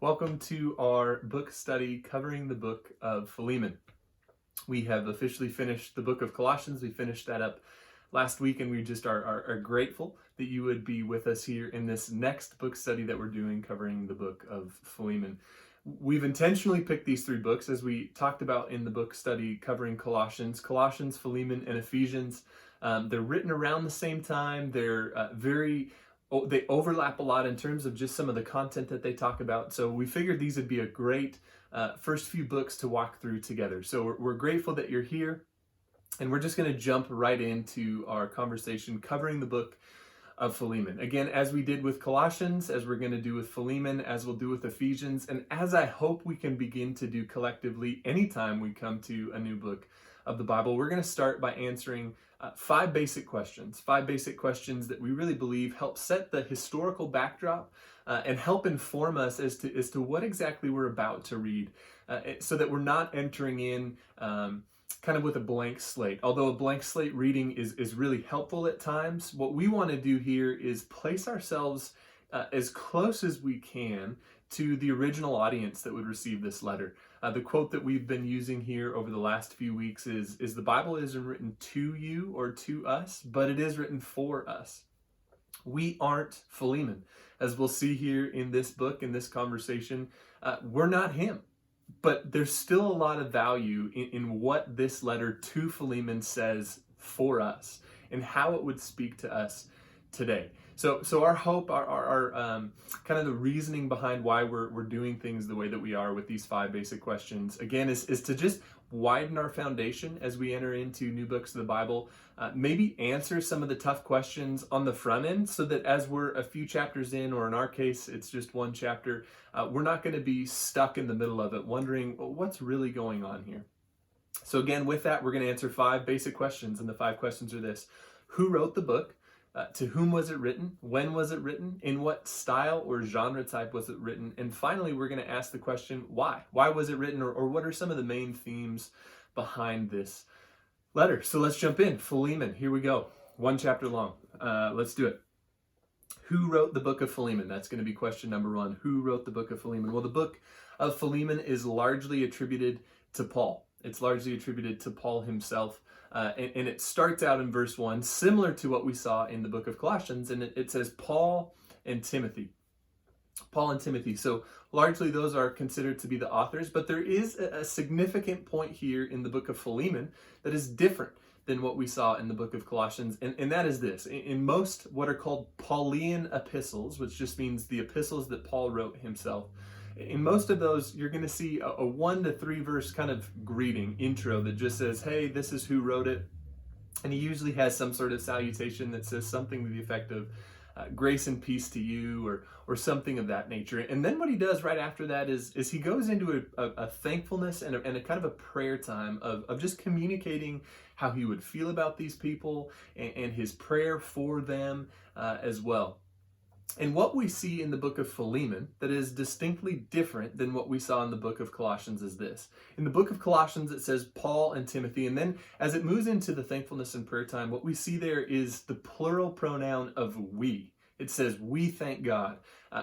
Welcome to our book study covering the book of Philemon. We have officially finished the book of Colossians. We finished that up last week, and we just are grateful that you would be with us here in this next book study that we're doing covering the book of Philemon. We've intentionally picked these three books as we talked about in the book study covering Colossians, Philemon, and Ephesians. They're written around the same time. They overlap a lot in terms of just some of the content that they talk about. So we figured these would be a great first few books to walk through together. So we're grateful that you're here, and we're just going to jump right into our conversation covering the book of Philemon. Again, as we did with Colossians, as we're going to do with Philemon, as we'll do with Ephesians, and as I hope we can begin to do collectively anytime we come to a new book of the Bible, we're going to start by answering five basic questions that we really believe help set the historical backdrop and help inform us as to what exactly we're about to read, so that we're not entering in kind of with a blank slate. Although a blank slate reading is really helpful at times, what we want to do here is place ourselves as close as we can to the original audience that would receive this letter. The quote that we've been using here over the last few weeks is the Bible isn't written to you or to us, but it is written for us. We aren't Philemon. As we'll see here in this book, in this conversation, we're not him. But there's still a lot of value in what this letter to Philemon says for us and how it would speak to us today. So our hope, our kind of the reasoning behind why we're doing things the way that we are with these five basic questions, again, is to just widen our foundation as we enter into new books of the Bible, maybe answer some of the tough questions on the front end so that as we're a few chapters in, or in our case, it's just one chapter, we're not going to be stuck in the middle of it wondering, well, what's really going on here? So again, with that, we're going to answer five basic questions, and the five questions are this: who wrote the book? To whom was it written? When was it written? In what style or genre type was it written? And finally, we're going to ask the question, why? Why was it written, or what are some of the main themes behind this letter? So let's jump in. Philemon, here we go. One chapter long. Let's do it. Who wrote the book of Philemon? That's going to be question number one. Who wrote the book of Philemon? Well, the book of Philemon is largely attributed to Paul. It's largely attributed to Paul himself. And it starts out in verse 1, similar to what we saw in the book of Colossians, and it says Paul and Timothy. Paul and Timothy. So largely those are considered to be the authors, but there is a significant point here in the book of Philemon that is different than what we saw in the book of Colossians, and that is this. In most what are called Pauline epistles, which just means the epistles that Paul wrote himself, in most of those, you're going to see a 1 to 3 verse kind of greeting intro that just says, hey, this is who wrote it. And he usually has some sort of salutation that says something to the effect of grace and peace to you, or something of that nature. And then what he does right after that is he goes into a thankfulness and a kind of a prayer time of just communicating how he would feel about these people and his prayer for them as well. And what we see in the book of Philemon that is distinctly different than what we saw in the book of Colossians is this. In the book of Colossians, it says Paul and Timothy. And then as it moves into the thankfulness and prayer time, what we see there is the plural pronoun of we. It says, we thank God.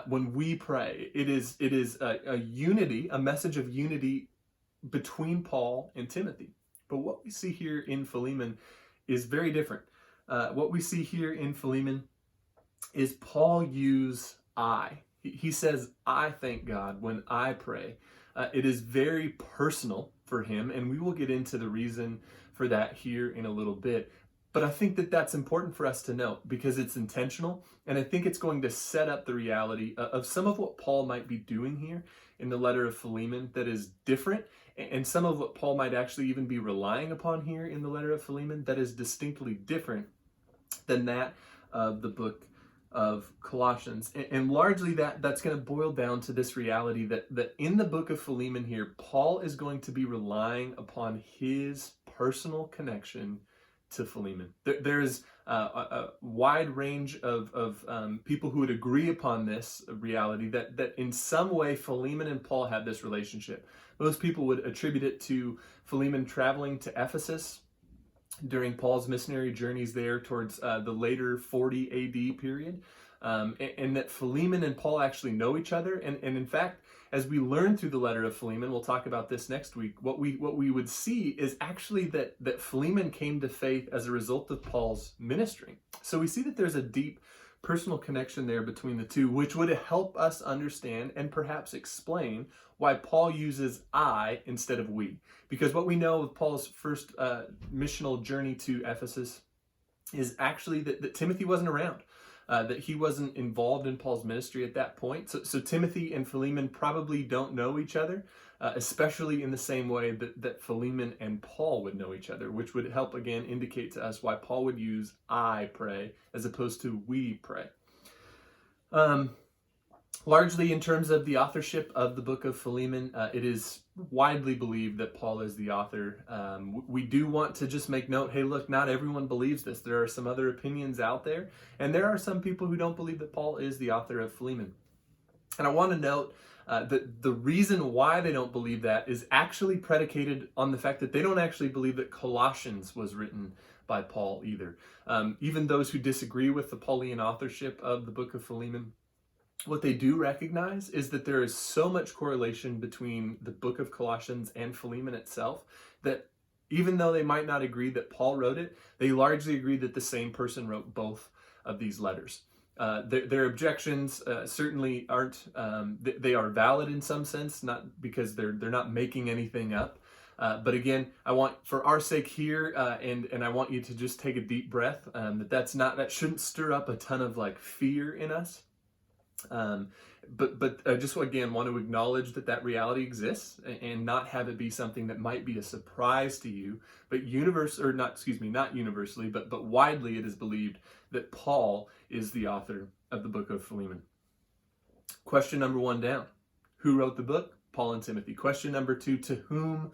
When we pray, it is a unity, a message of unity between Paul and Timothy. But what we see here in Philemon is very different. What we see here in Philemon is Paul use I. He says, I thank God when I pray. It is very personal for him, and we will get into the reason for that here in a little bit. But I think that that's important for us to note because it's intentional, and I think it's going to set up the reality of some of what Paul might be doing here in the letter of Philemon that is different, and some of what Paul might actually even be relying upon here in the letter of Philemon that is distinctly different than that of the book of Colossians. And largely that's going to boil down to this reality that in the book of Philemon here, Paul is going to be relying upon his personal connection to Philemon. There is a wide range of people who would agree upon this reality that in some way Philemon and Paul had this relationship. Most people would attribute it to Philemon traveling to Ephesus during Paul's missionary journeys there towards the later 40 AD period. and that Philemon and Paul actually know each other. And in fact, as we learn through the letter of Philemon, we'll talk about this next week, what we would see is actually that Philemon came to faith as a result of Paul's ministry. So we see that there's a deep personal connection there between the two, which would help us understand and perhaps explain why Paul uses I instead of we. Because what we know of Paul's first missional journey to Ephesus is actually that Timothy wasn't around, that he wasn't involved in Paul's ministry at that point. So Timothy and Philemon probably don't know each other, especially in the same way that Philemon and Paul would know each other, which would help, again, indicate to us why Paul would use I pray as opposed to we pray. Largely in terms of the authorship of the book of Philemon, it is widely believed that Paul is the author. We do want to just make note, hey, look, not everyone believes this. There are some other opinions out there, and there are some people who don't believe that Paul is the author of Philemon. And I want to note that the reason why they don't believe that is actually predicated on the fact that they don't actually believe that Colossians was written by Paul either. Even those who disagree with the Pauline authorship of the book of Philemon, what they do recognize is that there is so much correlation between the book of Colossians and Philemon itself that even though they might not agree that Paul wrote it, they largely agree that the same person wrote both of these letters. Their objections certainly aren't, they are valid in some sense, not because they're not making anything up. But again, I want, for our sake here, and I want you to just take a deep breath, that shouldn't stir up a ton of like fear in us. But I just again want to acknowledge that reality exists and not have it be something that might be a surprise to you. But not universally, but widely it is believed that Paul is the author of the book of Philemon. Question number 1 down. Who wrote the book? Paul and Timothy. Question number 2, to whom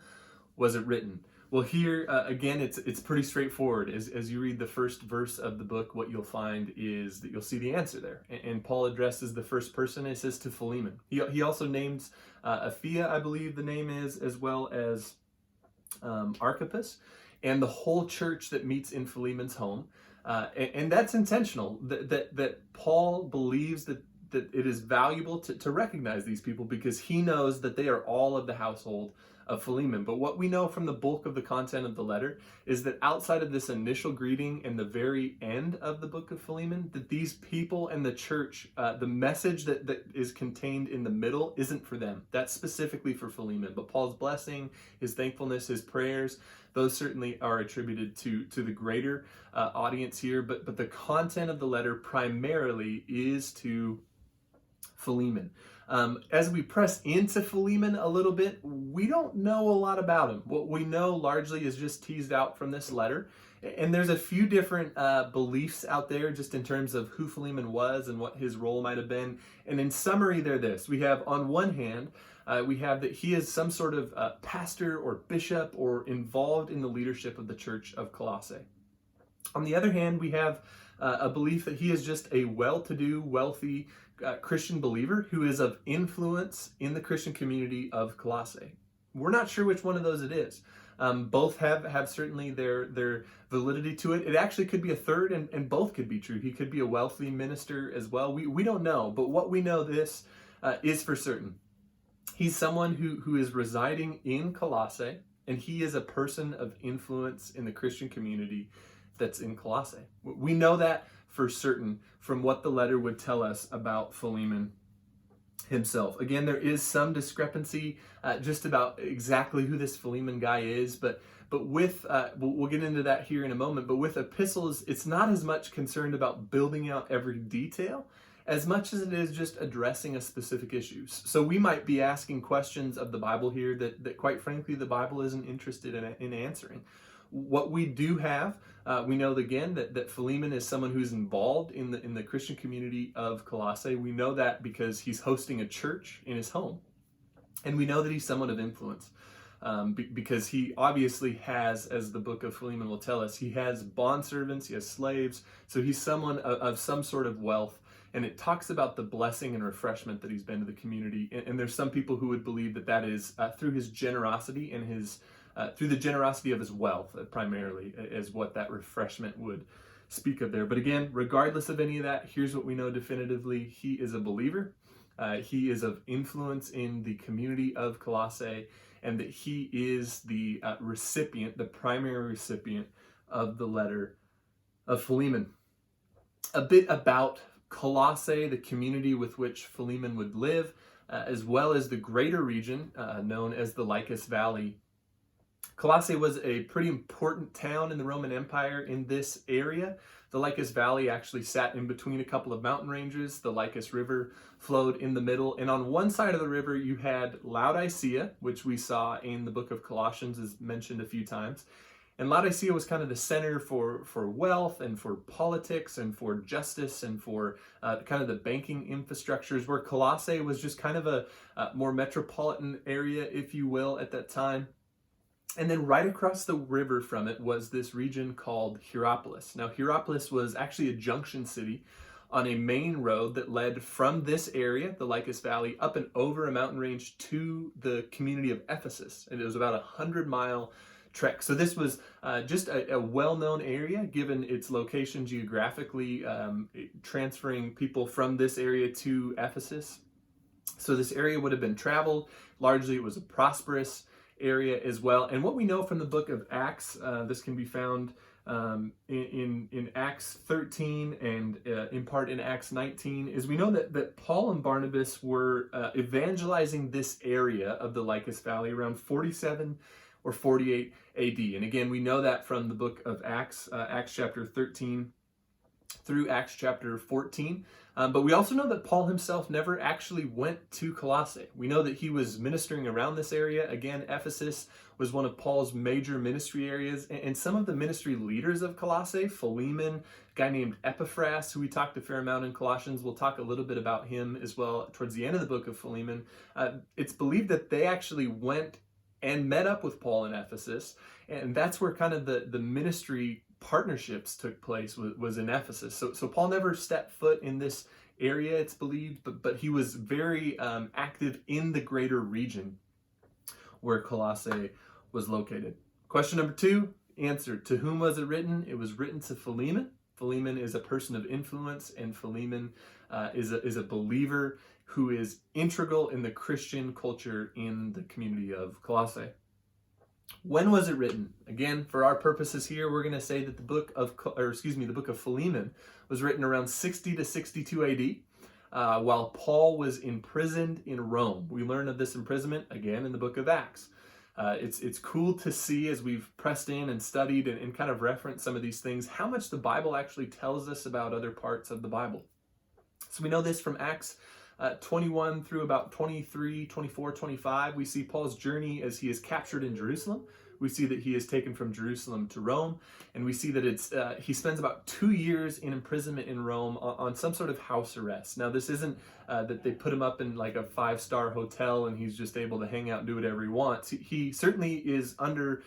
was it written? Well, here, again, it's pretty straightforward. As you read the first verse of the book, what you'll find is that you'll see the answer there. And Paul addresses the first person. It says to Philemon. He also names Aphia, I believe the name is, as well as Archippus, and the whole church that meets in Philemon's home. And that's intentional, that Paul believes that it is valuable to recognize these people because he knows that they are all of the household of Philemon. But what we know from the bulk of the content of the letter is that outside of this initial greeting and the very end of the book of Philemon, that these people and the church, the message that is contained in the middle isn't for them. That's specifically for Philemon. But Paul's blessing, his thankfulness, his prayers, those certainly are attributed to the greater audience here. But the content of the letter primarily is to Philemon. As we press into Philemon a little bit, we don't know a lot about him. What we know largely is just teased out from this letter. And there's a few different beliefs out there just in terms of who Philemon was and what his role might have been. And in summary, they're this. We have, on one hand, we have that he is some sort of pastor or bishop or involved in the leadership of the church of Colossae. On the other hand, we have a belief that he is just a well-to-do, wealthy Christian believer who is of influence in the Christian community of Colossae. We're not sure which one of those it is. Both have certainly their validity to it. It actually could be a third, and both could be true. He could be a wealthy minister as well. We don't know, but what we know this is for certain. He's someone who is residing in Colossae, and he is a person of influence in the Christian community that's in Colossae. We know that for certain from what the letter would tell us about Philemon himself. Again, there is some discrepancy just about exactly who this Philemon guy is, but with, we'll get into that here in a moment, but with epistles, it's not as much concerned about building out every detail as much as it is just addressing a specific issue. So we might be asking questions of the Bible here that quite frankly, the Bible isn't interested in answering. What we do have, we know again that Philemon is someone who's involved in the Christian community of Colossae. We know that because he's hosting a church in his home. And we know that he's someone of influence because he obviously has, as the book of Philemon will tell us, he has bondservants, he has slaves. So he's someone of some sort of wealth. And it talks about the blessing and refreshment that he's been to the community. And there's some people who would believe that is through his generosity and through the generosity of his wealth, primarily, is what that refreshment would speak of there. But again, regardless of any of that, here's what we know definitively. He is a believer. He is of influence in the community of Colossae, and that he is the recipient, the primary recipient of the letter of Philemon. A bit about Colossae, the community with which Philemon would live, as well as the greater region known as the Lycus Valley. Colossae was a pretty important town in the Roman Empire in this area. The Lycus Valley actually sat in between a couple of mountain ranges. The Lycus River flowed in the middle. And on one side of the river, you had Laodicea, which we saw in the book of Colossians, is mentioned a few times. And Laodicea was kind of the center for wealth and for politics and for justice and for kind of the banking infrastructures, where Colossae was just kind of a more metropolitan area, if you will, at that time. And then right across the river from it was this region called Hierapolis. Now, Hierapolis was actually a junction city on a main road that led from this area, the Lycus Valley, up and over a mountain range to the community of Ephesus. And it was about 100-mile trek. So this was just a well-known area, given its location geographically, transferring people from this area to Ephesus. So this area would have been traveled. Largely, it was a prosperous area as well. And what we know from the book of Acts, this can be found in Acts 13 and in part in Acts 19, is we know that Paul and Barnabas were evangelizing this area of the Lycus Valley around 47 or 48 AD. And again, we know that from the book of Acts, Acts chapter 13 through Acts chapter 14. But we also know that Paul himself never actually went to Colossae. We know that he was ministering around this area. Again, Ephesus was one of Paul's major ministry areas. And some of the ministry leaders of Colossae, Philemon, a guy named Epiphras, who we talked a fair amount in Colossians, we'll talk a little bit about him as well towards the end of the book of Philemon. It's believed that they actually went and met up with Paul in Ephesus. And that's where kind of the ministry partnerships took place, was in Ephesus. So Paul never stepped foot in this area, it's believed, but he was very active in the greater region where Colossae was located. Question number 2, answer. To whom was it written? It was written to Philemon. Philemon is a person of influence, and Philemon is a believer who is integral in the Christian culture in the community of Colossae. When was it written? Again, for our purposes here, we're going to say that the book of Philemon was written around 60 to 62 AD, while Paul was imprisoned in Rome. We learn of this imprisonment again in the book of Acts. It's cool to see, as we've pressed in and studied and kind of referenced some of these things, how much the Bible actually tells us about other parts of the Bible. So we know this from Acts 21 through about 23, 24, 25. We see Paul's journey as he is captured in Jerusalem. We see that he is taken from Jerusalem to Rome, and we see that he spends about 2 years in imprisonment in Rome on some sort of house arrest. Now, this isn't that they put him up in like a 5-star hotel and he's just able to hang out and do whatever he wants. He certainly is under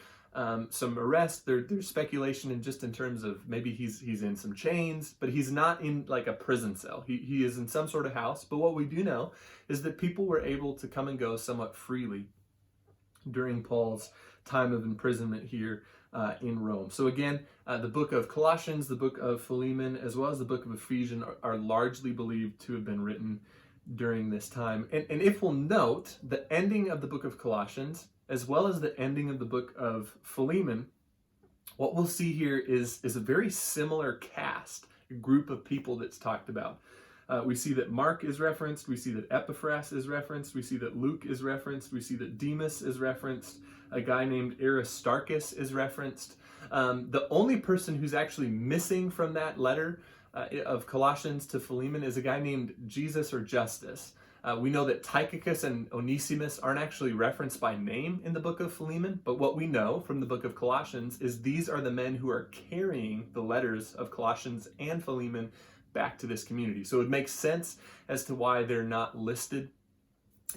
some arrest. There's speculation in terms of maybe he's in some chains, but he's not in like a prison cell. He is in some sort of house. But what we do know is that people were able to come and go somewhat freely during Paul's time of imprisonment here in Rome. So again, the book of Colossians, the book of Philemon, as well as the book of Ephesians are largely believed to have been written during this time. And if we'll note, the ending of the book of Colossians, as well as the ending of the book of Philemon, what we'll see here is a very similar cast, a group of people that's talked about. We see that Mark is referenced, we see that Epiphras is referenced, we see that Luke is referenced, we see that Demas is referenced, a guy named Aristarchus is referenced. The only person who's actually missing from that letter of Colossians to Philemon is a guy named Jesus or Justus. We know that Tychicus and Onesimus aren't actually referenced by name in the book of Philemon, but what we know from the book of Colossians is these are the men who are carrying the letters of Colossians and Philemon back to this community. So it makes sense as to why they're not listed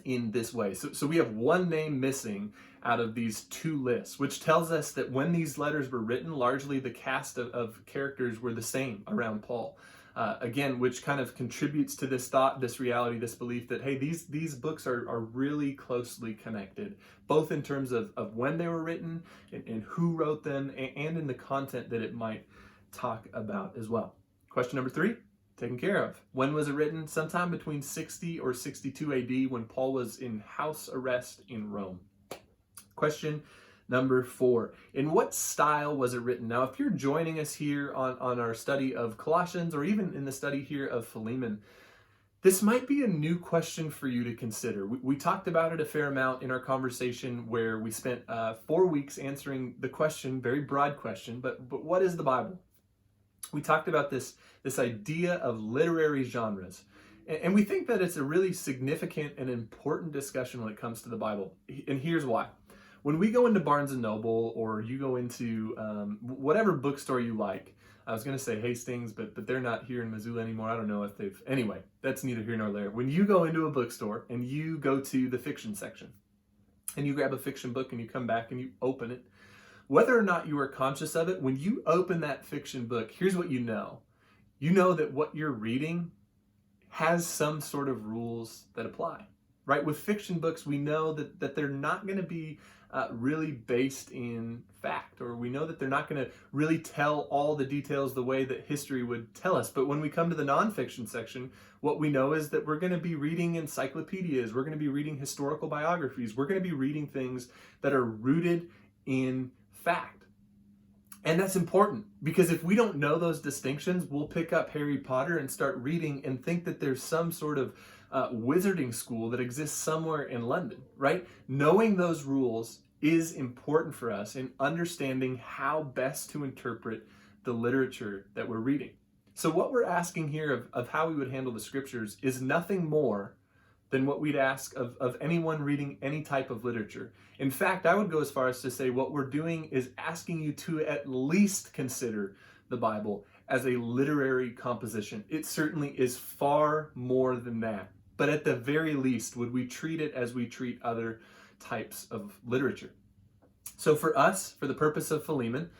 in this way. So we have one name missing out of these 2 lists, which tells us that when these letters were written, largely the cast of characters were the same around Paul. Again, which kind of contributes to this thought, this reality, this belief that, hey, these books are really closely connected, both in terms of when they were written and who wrote them, and in the content that it might talk about as well. Question number 3, taken care of. When was it written? Sometime between 60 or 62 AD, when Paul was in house arrest in Rome. Question number 4, in what style was it written? Now, if you're joining us here on our study of Colossians, or even in the study here of Philemon, this might be a new question for you to consider. We talked about it a fair amount in our conversation, where we spent 4 weeks answering the question, very broad question, but what is the Bible? We talked about this idea of literary genres. And we think that it's a really significant and important discussion when it comes to the Bible. And here's why. When we go into Barnes & Noble, or you go into whatever bookstore you like, I was going to say Hastings, but they're not here in Missoula anymore. I don't know if they've... Anyway, that's neither here nor there. When you go into a bookstore and you go to the fiction section and you grab a fiction book and you come back and you open it, whether or not you are conscious of it, when you open that fiction book, here's what you know. You know that what you're reading has some sort of rules that apply, right? With fiction books, we know that they're not going to be really based in fact, or we know that they're not going to really tell all the details the way that history would tell us. But when we come to the nonfiction section, what we know is that we're going to be reading encyclopedias, we're going to be reading historical biographies, we're going to be reading things that are rooted in fact. And that's important, because if we don't know those distinctions, we'll pick up Harry Potter and start reading and think that there's some sort of wizarding school that exists somewhere in London, right? Knowing those rules is important for us in understanding how best to interpret the literature that we're reading. So what we're asking here of how we would handle the scriptures is nothing more than what we'd ask of anyone reading any type of literature. In fact, I would go as far as to say what we're doing is asking you to at least consider the Bible as a literary composition. It certainly is far more than that. But at the very least, would we treat it as we treat other types of literature? So for us, for the purpose of Philemon,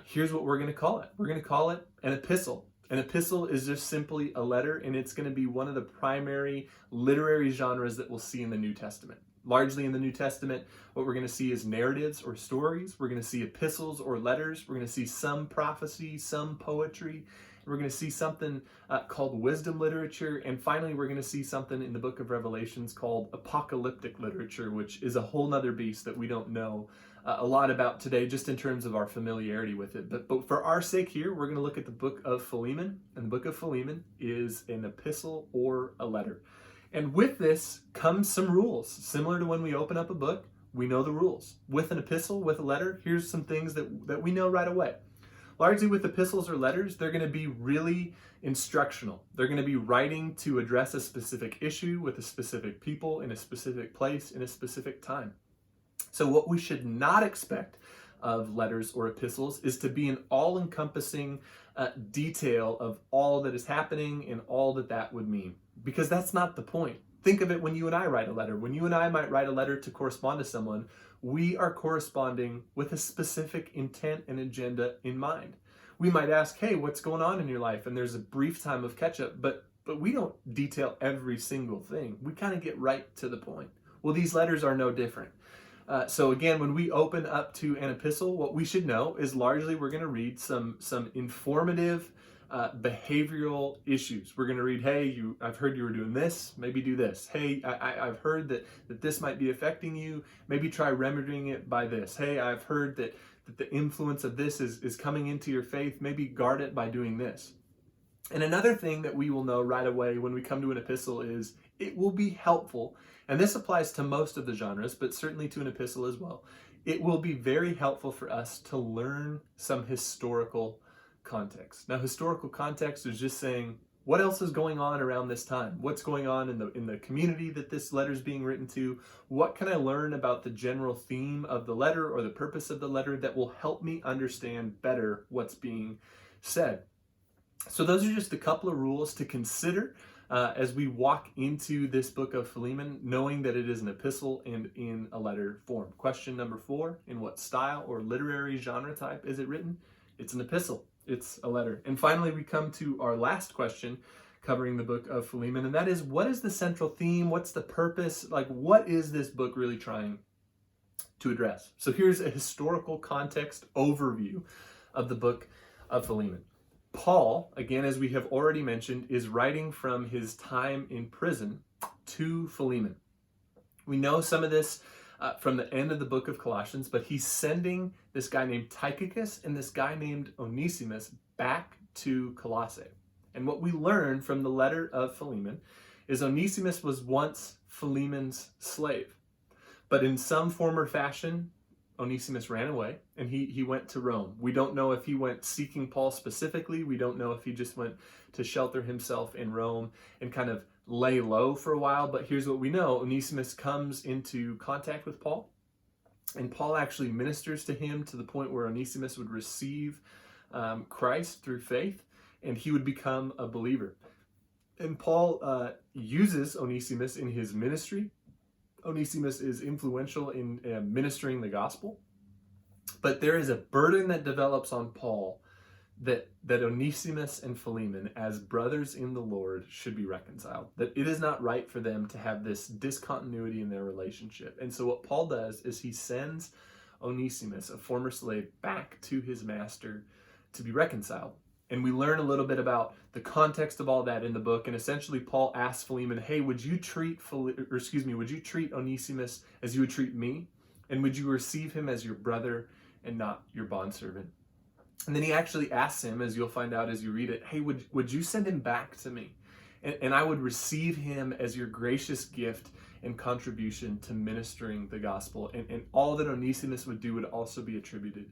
here's what we're going to call it. We're going to call it an epistle. An epistle is just simply a letter, and it's going to be one of the primary literary genres that we'll see in the New Testament. Largely in the New Testament, what we're going to see is narratives or stories. We're going to see epistles or letters. We're going to see some prophecy, some poetry. We're going to see something called wisdom literature. And finally, we're going to see something in the book of Revelations called apocalyptic literature, which is a whole nother beast that we don't know a lot about today, just in terms of our familiarity with it. But for our sake here, we're going to look at the book of Philemon. And the book of Philemon is an epistle or a letter. And with this comes some rules. Similar to when we open up a book, we know the rules. With an epistle, with a letter, here's some things that we know right away. Largely with epistles or letters, they're going to be really instructional. They're going to be writing to address a specific issue with a specific people in a specific place in a specific time. So what we should not expect of letters or epistles is to be an all-encompassing detail of all that is happening and all that would mean, because that's not the point. Think of it when you and I write a letter. When you and I might write a letter to correspond to someone, we are corresponding with a specific intent and agenda in mind. We might ask, hey, what's going on in your life? And there's a brief time of catch-up, but we don't detail every single thing. We kind of get right to the point. Well, these letters are no different. So again, when we open up to an epistle, what we should know is largely we're going to read some informative behavioral issues. We're going to read, hey, I've heard you were doing this, maybe do this. Hey, I've heard that this might be affecting you, maybe try remedying it by this. Hey, I've heard that the influence of this is coming into your faith, maybe guard it by doing this. And another thing that we will know right away when we come to an epistle is it will be helpful, and this applies to most of the genres, but certainly to an epistle as well. It will be very helpful for us to learn some historical context. Now, historical context is just saying, what else is going on around this time? What's going on in the community that this letter is being written to? What can I learn about the general theme of the letter or the purpose of the letter that will help me understand better what's being said? So those are just a couple of rules to consider as we walk into this book of Philemon, knowing that it is an epistle and in a letter form. Question number 4, in what style or literary genre type is it written? It's an epistle. It's a letter. And finally, we come to our last question covering the book of Philemon, and that is, what is the central theme? What's the purpose? Like, what is this book really trying to address? So here's a historical context overview of the book of Philemon. Paul, again, as we have already mentioned, is writing from his time in prison to Philemon. We know some of this from the end of the book of Colossians, but he's sending this guy named Tychicus and this guy named Onesimus back to Colossae. And what we learn from the letter of Philemon is Onesimus was once Philemon's slave. But in some form or fashion, Onesimus ran away and he went to Rome. We don't know if he went seeking Paul specifically. We don't know if he just went to shelter himself in Rome and kind of lay low for a while. But here's what we know. Onesimus comes into contact with Paul, and Paul actually ministers to him to the point where Onesimus would receive Christ through faith, and he would become a believer. And Paul uses Onesimus in his ministry. Onesimus is influential in ministering the gospel. But there is a burden that develops on Paul that Onesimus and Philemon, as brothers in the Lord, should be reconciled. That it is not right for them to have this discontinuity in their relationship. And so what Paul does is he sends Onesimus, a former slave, back to his master to be reconciled. And we learn a little bit about the context of all that in the book. And essentially, Paul asks Philemon, "Hey, would you treat Onesimus as you would treat me? And would you receive him as your brother and not your bondservant?" And then he actually asks him, as you'll find out as you read it, "Hey, would you send him back to me? And I would receive him as your gracious gift and contribution to ministering the gospel. And all that Onesimus would do would also be attributed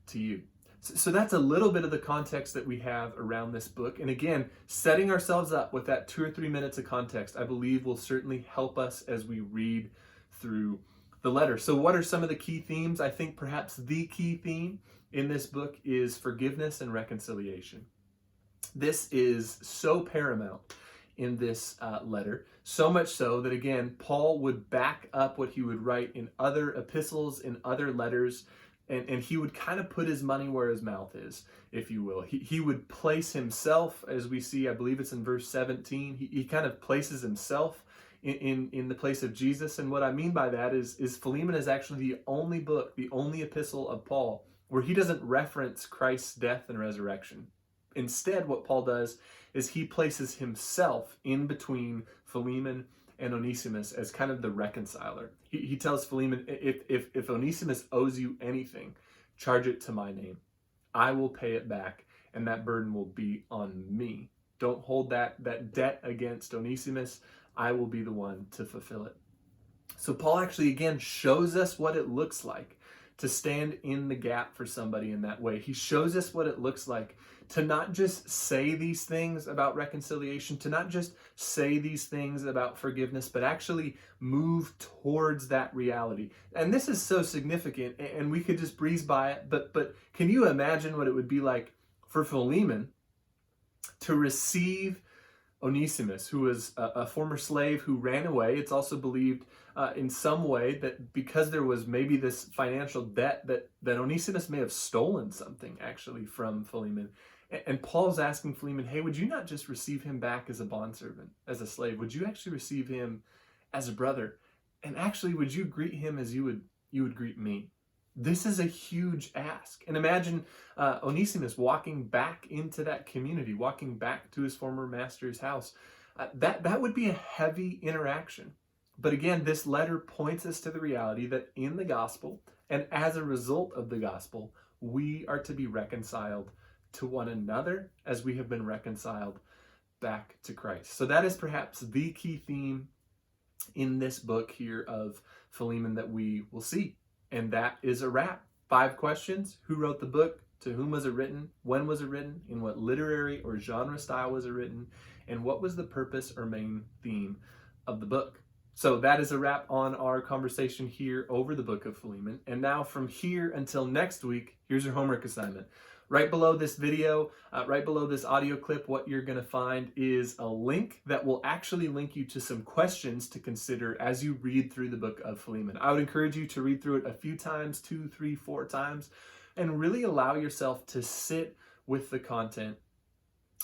to you." So that's a little bit of the context that we have around this book. And again, setting ourselves up with that 2 or 3 minutes of context, I believe will certainly help us as we read through the letter. So what are some of the key themes? I think perhaps the key theme in this book is forgiveness and reconciliation. This is so paramount in this letter, so much so that, again, Paul would back up what he would write in other epistles, in other letters, and he would kind of put his money where his mouth is, if you will. He would place himself, as we see, I believe it's in verse 17, he kind of places himself in the place of Jesus. And what I mean by that is Philemon is actually the only book, the only epistle of Paul where he doesn't reference Christ's death and resurrection. Instead, what Paul does is he places himself in between Philemon and Onesimus as kind of the reconciler. He tells Philemon, if Onesimus owes you anything, charge it to my name. I will pay it back, and that burden will be on me. Don't hold that debt against Onesimus. I will be the one to fulfill it. So Paul actually, again, shows us what it looks like to stand in the gap for somebody in that way. He shows us what it looks like to not just say these things about reconciliation, to not just say these things about forgiveness, but actually move towards that reality. And this is so significant, and we could just breeze by it, but can you imagine what it would be like for Philemon to receive Onesimus, who was a former slave who ran away? It's also believed in some way that because there was maybe this financial debt that Onesimus may have stolen something actually from Philemon. And Paul's asking Philemon, "Hey, would you not just receive him back as a bondservant, as a slave? Would you actually receive him as a brother? And actually, would you greet him as you would greet me?" This is a huge ask. And imagine Onesimus walking back into that community, walking back to his former master's house. That would be a heavy interaction. But again, this letter points us to the reality that in the gospel, and as a result of the gospel, we are to be reconciled to one another as we have been reconciled back to Christ. So that is perhaps the key theme in this book here of Philemon that we will see. And that is a wrap. 5 questions. Who wrote the book? To whom was it written? When was it written? In what literary or genre style was it written? And what was the purpose or main theme of the book? So that is a wrap on our conversation here over the book of Philemon. And now from here until next week, here's your homework assignment. Right below this video, right below this audio clip, what you're going to find is a link that will actually link you to some questions to consider as you read through the book of Philemon. I would encourage you to read through it a few times, 2, 3, 4 times, and really allow yourself to sit with the content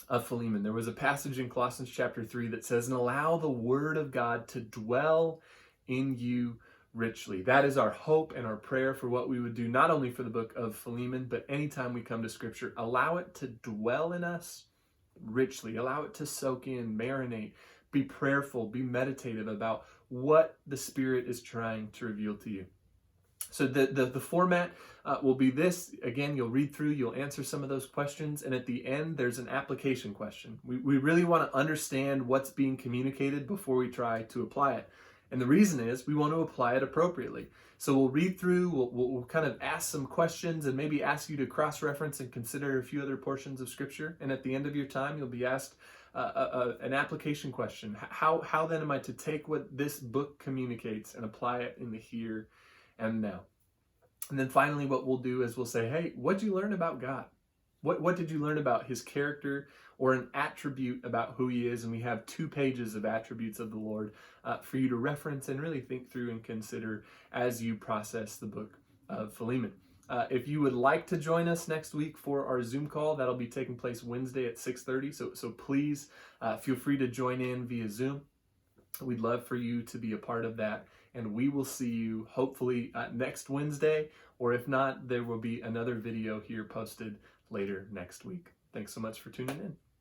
of Philemon. There was a passage in Colossians chapter 3 that says, "And allow the word of God to dwell in you richly. That is our hope and our prayer for what we would do, not only for the book of Philemon, but anytime we come to Scripture. Allow it to dwell in us richly. Allow it to soak in, marinate. Be prayerful, be meditative about what the Spirit is trying to reveal to you. So the format will be this. Again, you'll read through, you'll answer some of those questions, and at the end, there's an application question. We really want to understand what's being communicated before we try to apply it. And the reason is we want to apply it appropriately. So we'll read through, we'll kind of ask some questions and maybe ask you to cross-reference and consider a few other portions of Scripture. And at the end of your time, you'll be asked an application question. How then am I to take what this book communicates and apply it in the here and now? And then finally, what we'll do is we'll say, hey, what did you learn about God? What did you learn about his character or an attribute about who he is? And we have 2 pages of attributes of the Lord for you to reference and really think through and consider as you process the book of Philemon. If you would like to join us next week for our Zoom call, that'll be taking place Wednesday at 6:30. So please feel free to join in via Zoom. We'd love for you to be a part of that. And we will see you hopefully next Wednesday, or if not, there will be another video here posted later next week. Thanks so much for tuning in.